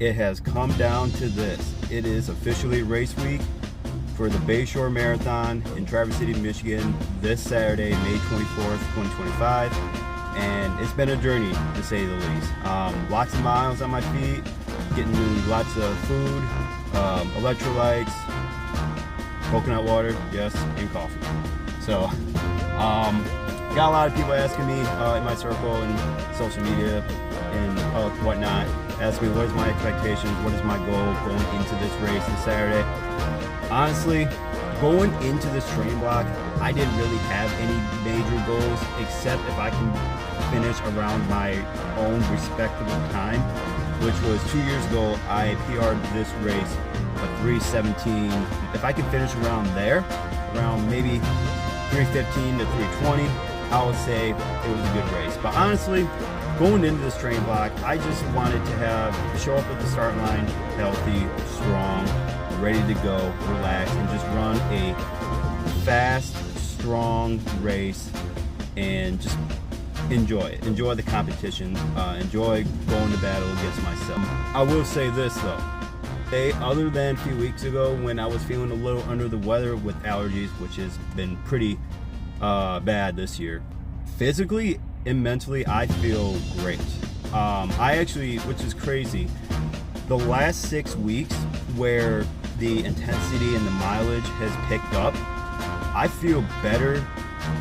It has come down to this. It is officially race week for the Bayshore Marathon in Traverse City, Michigan this Saturday, May 24th, 2025. And it's been a journey, to say the least. Lots of miles on my feet, getting lots of food, electrolytes, coconut water, yes, and coffee. So, got a lot of people asking me in my circle and social media and whatnot, asking me what is my expectations, what is my goal going into this race this Saturday. Honestly, going into this training block, I didn't really have any major goals except if I can finish around my own respectable time, which was 2 years ago. I PR'd this race a 3:17. If I could finish around there, around maybe 3:15 to 3:20, I would say it was a good race. But honestly, going into this training block, I just wanted to show up at the start line healthy, strong, ready to go, relax, and just run a fast, strong race and just enjoy it. Enjoy the competition. Enjoy going to battle against myself. I will say this though. Other than a few weeks ago when I was feeling a little under the weather with allergies, which has been pretty bad this year, physically and mentally I feel great. I actually, which is crazy, the last 6 weeks where the intensity and the mileage has picked up, I feel better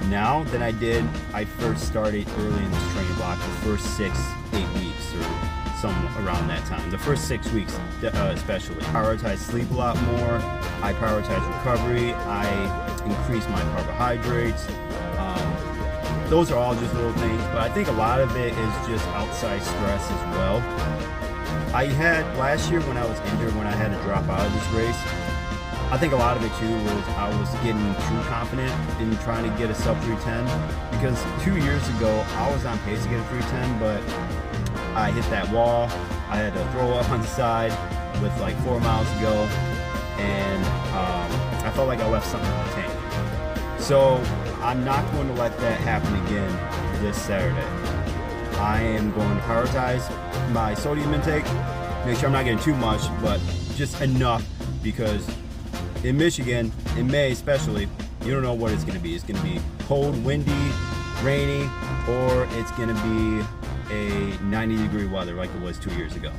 now than I did I first started early in this training block, the first 6-8 weeks or some around that time. The first 6 weeks especially. I prioritize sleep a lot more. I prioritize recovery. I increase my carbohydrates. Those are all just little things, but I think a lot of it is just outside stress as well. I had last year when I was injured, when I had to drop out of this race, I think a lot of it too was I was getting too confident in trying to get a sub 310, because 2 years ago I was on pace to get a 310, but I hit that wall. I had to throw up on the side with like 4 miles to go, and I felt like I left something in the tank. So I'm not going to let that happen again this Saturday. I am going to prioritize my sodium intake, make sure I'm not getting too much, but just enough, because in Michigan, in May especially, you don't know what it's going to be. It's going to be cold, windy, rainy, or it's going to be a 90-degree weather like it was 2 years ago.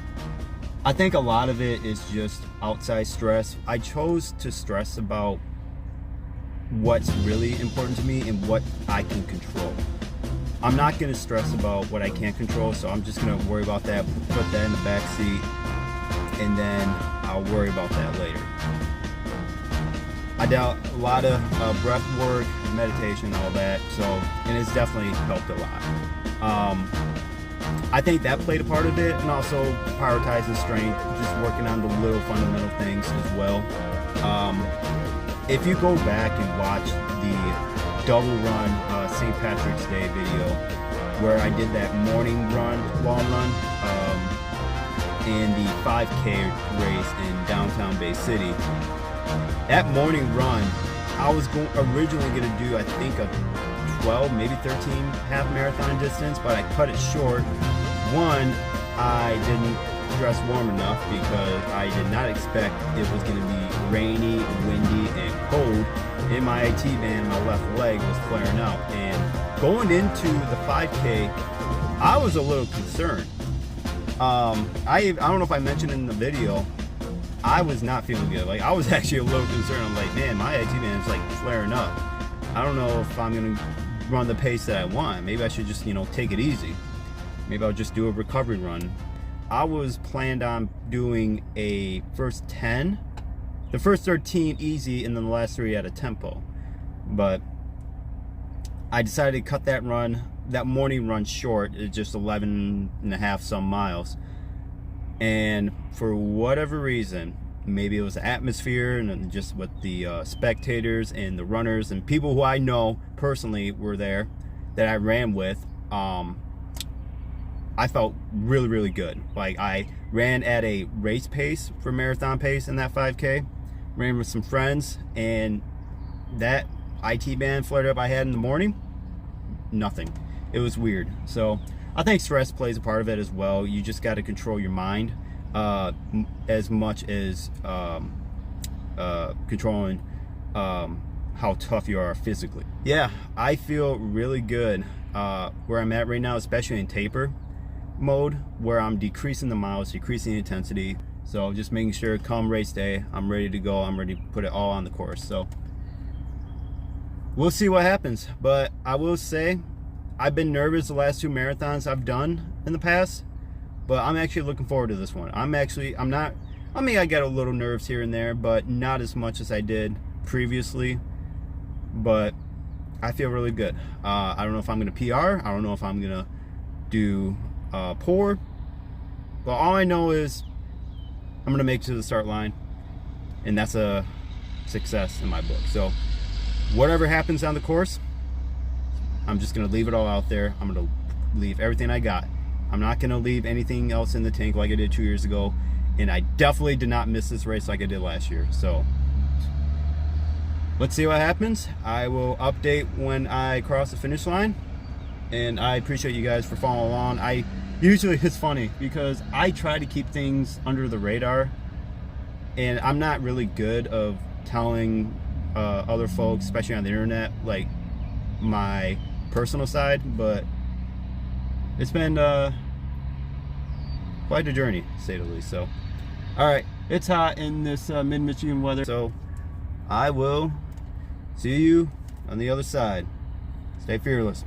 I think a lot of it is just outside stress. I chose to stress about what's really important to me and what I can control. I'm not going to stress about what I can't control, so I'm just going to worry about that, put that in the back seat, and then I'll worry about that later. I doubt a lot of breath work, meditation, all that, so, and it's definitely helped a lot. I think that played a part of it, and also prioritizing strength, just working on the little fundamental things as well. If you go back and watch the double run St. Patrick's Day video where I did that morning run, long run, in the 5K race in downtown Bay City, that morning run, I was originally going to do, I think, a 12, maybe 13 half marathon distance, but I cut it short. One, I didn't dress warm enough because I did not expect it was going to be rainy, windy, and cold. And my IT band, my left leg was flaring out. And going into the 5K, I was a little concerned. I don't know if I mentioned in the video, I was not feeling good. Like, I was actually a little concerned. I'm like, man, my IT band is like flaring up. I don't know if I'm gonna run the pace that I want. Maybe I should just, take it easy. Maybe I'll just do a recovery run. I was planned on doing a first 10, the first 13 easy, and then the last 3 at a tempo. But I decided to cut that run, that morning run short. It's just 11 and a half some miles. And for whatever reason, maybe it was the atmosphere and just with the spectators and the runners and people who I know personally were there that I ran with, I felt really, really good. Like, I ran at a race pace for marathon pace in that 5K, ran with some friends, and that IT band flared up I had in the morning, nothing. It was weird. So I think stress plays a part of it as well. You just got to control your mind. as much as controlling how tough you are physically. Yeah, I feel really good where I'm at right now, especially in taper mode, where I'm decreasing the miles, decreasing the intensity. So just making sure come race day, I'm ready to go. I'm ready to put it all on the course. So we'll see what happens. But I will say, I've been nervous the last 2 marathons I've done in the past, but I'm actually looking forward to this one. I got a little nerves here and there, but not as much as I did previously. But I feel really good. I don't know if I'm gonna PR. I don't know if I'm gonna do poor, but all I know is I'm gonna make it to the start line, and that's a success in my book. So whatever happens on the course, I'm just gonna leave it all out there. I'm gonna leave everything I got. I'm not gonna leave anything else in the tank like I did 2 years ago, and I definitely did not miss this race like I did last year. So let's see what happens. I will update when I cross the finish line, and I appreciate you guys for following along. It's funny because I try to keep things under the radar, and I'm not really good of telling other folks, especially on the internet, like my personal side, but it's been quite a journey, to say the least. So all right, it's hot in this mid-Michigan weather, so I will see you on the other side. Stay fearless.